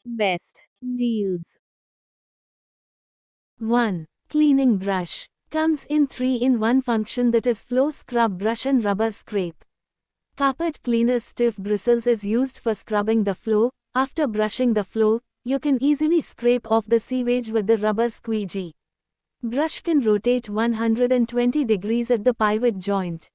Best deals. 1. Cleaning brush. Comes in 3-in-1 function, that is floor scrub brush and rubber scrape. Carpet cleaner's stiff bristles is used for scrubbing the floor. After brushing the floor, you can easily scrape off the sewage with the rubber squeegee. Brush can rotate 120 degrees at the pivot joint.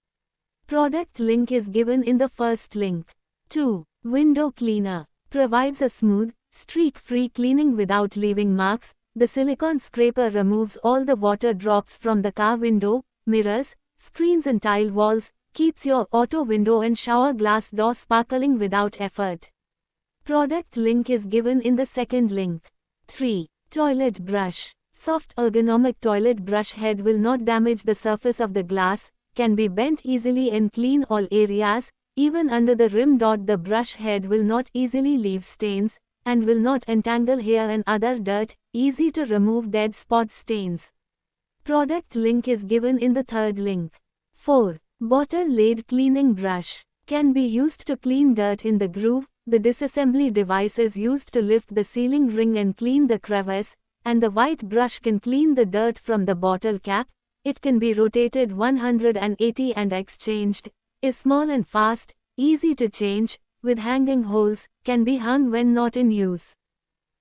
Product link is given in the first link. 2. Window cleaner. Provides a smooth, streak-free cleaning without leaving marks. The silicone scraper removes all the water drops from the car window, mirrors, screens and tile walls, keeps your auto window and shower glass door sparkling without effort. Product link is given in the second link. 3. Toilet brush. Soft ergonomic toilet brush head will not damage the surface of the glass, can be bent easily and clean all areas, even under the rim. The brush head will not easily leave stains, and will not entangle hair and other dirt, easy to remove dead spot stains. Product link is given in the third link. 4. Bottle lid cleaning brush. Can be used to clean dirt in the groove. The disassembly device is used to lift the sealing ring and clean the crevice, and the white brush can clean the dirt from the bottle cap. It can be rotated 180 and exchanged, is small and fast, easy to change, with hanging holes, can be hung when not in use.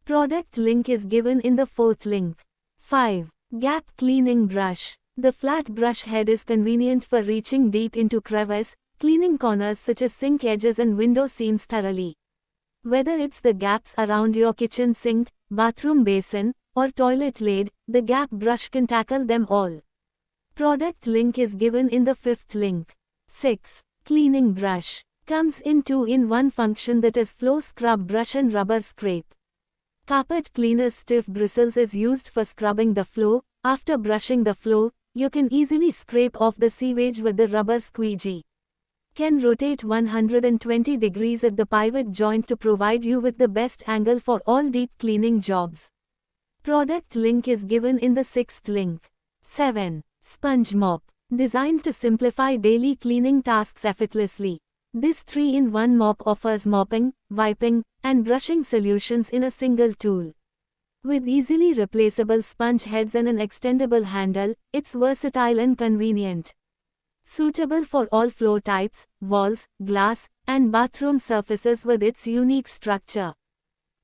Product link is given in the fourth link. 5. Gap cleaning brush. The flat brush head is convenient for reaching deep into crevice, cleaning corners such as sink edges and window seams thoroughly. Whether it's the gaps around your kitchen sink, bathroom basin, or toilet lid, the gap brush can tackle them all. Product link is given in the fifth link. 6. Cleaning brush. Comes in 2-in-1 function, that is floor scrub brush and rubber scrape. Carpet cleaner's stiff bristles is used for scrubbing the floor. After brushing the floor, you can easily scrape off the sewage with the rubber squeegee. Can rotate 120 degrees at the pivot joint to provide you with the best angle for all deep cleaning jobs. Product link is given in the sixth link. 7. Sponge mop. Designed to simplify daily cleaning tasks effortlessly. This 3-in-1 mop offers mopping, wiping, and brushing solutions in a single tool. With easily replaceable sponge heads and an extendable handle, it's versatile and convenient. Suitable for all floor types, walls, glass, and bathroom surfaces with its unique structure.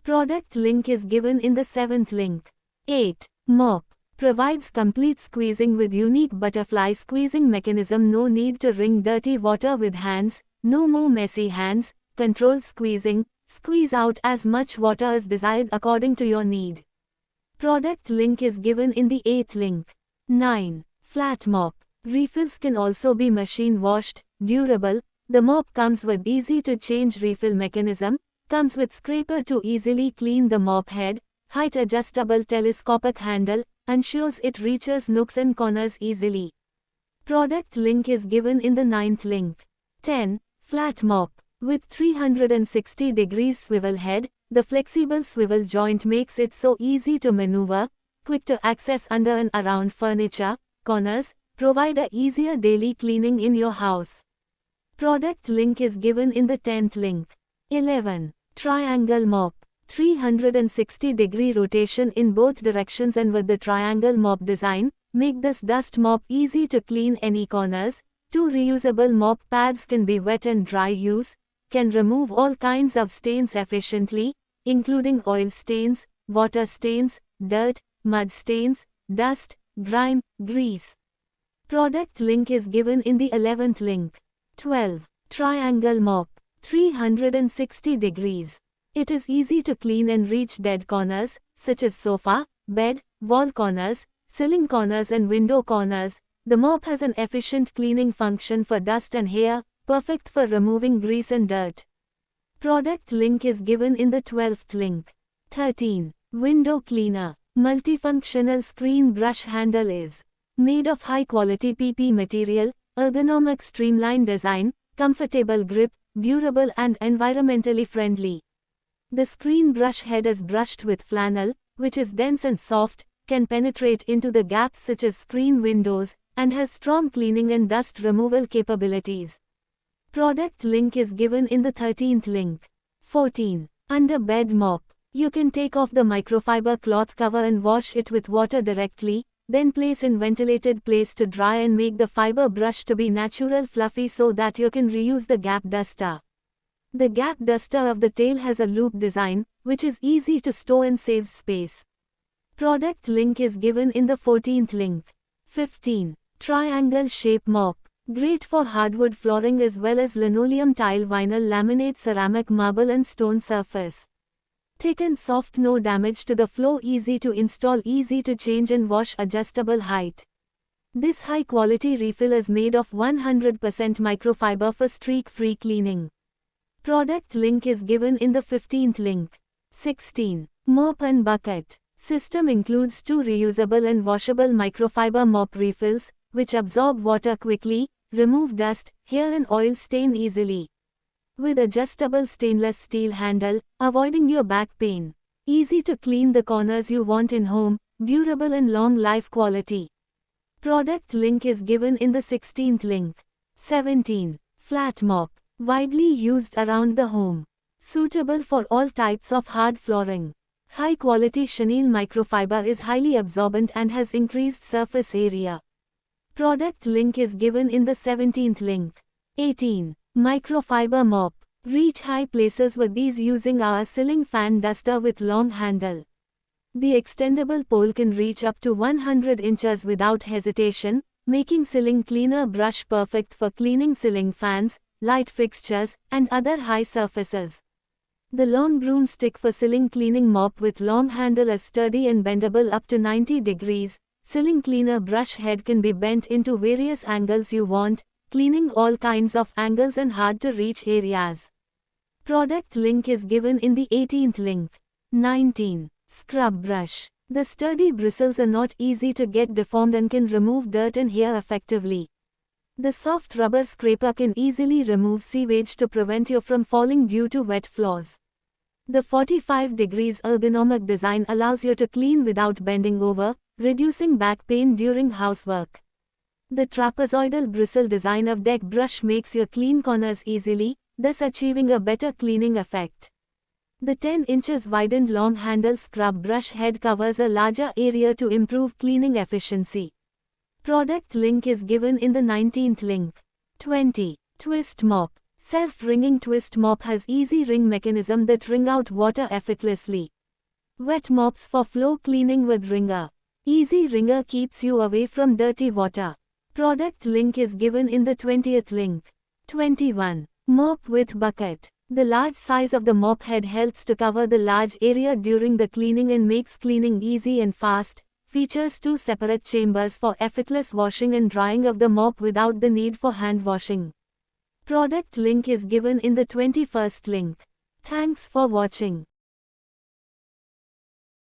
Product link is given in the seventh link. 8. Mop. Provides complete squeezing with unique butterfly squeezing mechanism. No need to wring dirty water with hands. No more messy hands. Controlled squeezing. Squeeze out as much water as desired according to your need. Product link is given in the 8th link. 9. Flat mop. Refills can also be machine washed, durable. The mop comes with easy to change refill mechanism. Comes with scraper to easily clean the mop head. Height adjustable telescopic handle. Ensures it reaches nooks and corners easily. Product link is given in the 9th link. 10. Flat mop. With 360 degrees swivel head, the flexible swivel joint makes it so easy to maneuver, quick to access under and around furniture, corners, provide a easier daily cleaning in your house. Product link is given in the 10th link. 11. Triangle mop. 360-degree rotation in both directions and with the triangle mop design, make this dust mop easy to clean any corners. 2 reusable mop pads can be wet and dry use, can remove all kinds of stains efficiently, including oil stains, water stains, dirt, mud stains, dust, grime, grease. Product link is given in the 11th link. 12. Triangle mop. 360 degrees. It is easy to clean and reach dead corners, such as sofa, bed, wall corners, ceiling corners and window corners. The mop has an efficient cleaning function for dust and hair, perfect for removing grease and dirt. Product link is given in the 12th link. 13. Window cleaner. Multifunctional screen brush handle is made of high-quality PP material, ergonomic streamlined design, comfortable grip, durable and environmentally friendly. The screen brush head is brushed with flannel, which is dense and soft, can penetrate into the gaps such as screen windows, and has strong cleaning and dust removal capabilities. Product link is given in the 13th link. 14. Under bed mop. You can take off the microfiber cloth cover and wash it with water directly, then place in ventilated place to dry and make the fiber brush to be natural fluffy so that you can reuse the gap duster. The gap duster of the tail has a loop design, which is easy to store and saves space. Product link is given in the 14th link. 15. Triangle shape mop. Great for hardwood flooring as well as linoleum tile, vinyl, laminate, ceramic, marble and stone surface. Thick and soft, no damage to the floor, easy to install, easy to change and wash, adjustable height. This high quality refill is made of 100% microfiber for streak-free cleaning. Product link is given in the 15th link. 16. Mop and bucket. System includes 2 reusable and washable microfiber mop refills, which absorb water quickly, remove dust, hair and oil stain easily. With adjustable stainless steel handle, avoiding your back pain. Easy to clean the corners you want in home, durable and long life quality. Product link is given in the 16th link. 17. Flat mop. Widely used around the home. Suitable for all types of hard flooring. High quality chenille microfiber is highly absorbent and has increased surface area. Product link is given in the 17th link. 18. Microfiber mop. Reach high places with these using our ceiling fan duster with long handle. The extendable pole can reach up to 100 inches without hesitation, making ceiling cleaner brush perfect for cleaning ceiling fans, light fixtures, and other high surfaces. The long broomstick for ceiling cleaning mop with long handle is sturdy and bendable up to 90 degrees. Ceiling cleaner brush head can be bent into various angles you want, cleaning all kinds of angles and hard to reach areas. Product link is given in the 18th link. 19. Scrub brush. The sturdy bristles are not easy to get deformed and can remove dirt and hair effectively. The soft rubber scraper can easily remove sewage to prevent you from falling due to wet floors. The 45 degrees ergonomic design allows you to clean without bending over, reducing back pain during housework. The trapezoidal bristle design of deck brush makes you clean corners easily, thus achieving a better cleaning effect. The 10 inches widened long handle scrub brush head covers a larger area to improve cleaning efficiency. Product link is given in the 19th link. 20. Twist mop. Self-wringing twist mop has easy wring mechanism that wring out water effortlessly. Wet mops for floor cleaning with wringer. Easy wringer keeps you away from dirty water. Product link is given in the 20th link. 21. Mop with bucket. The large size of the mop head helps to cover the large area during the cleaning and makes cleaning easy and fast. Features 2 separate chambers for effortless washing and drying of the mop without the need for hand washing. Product link is given in the 21st link. Thanks for watching.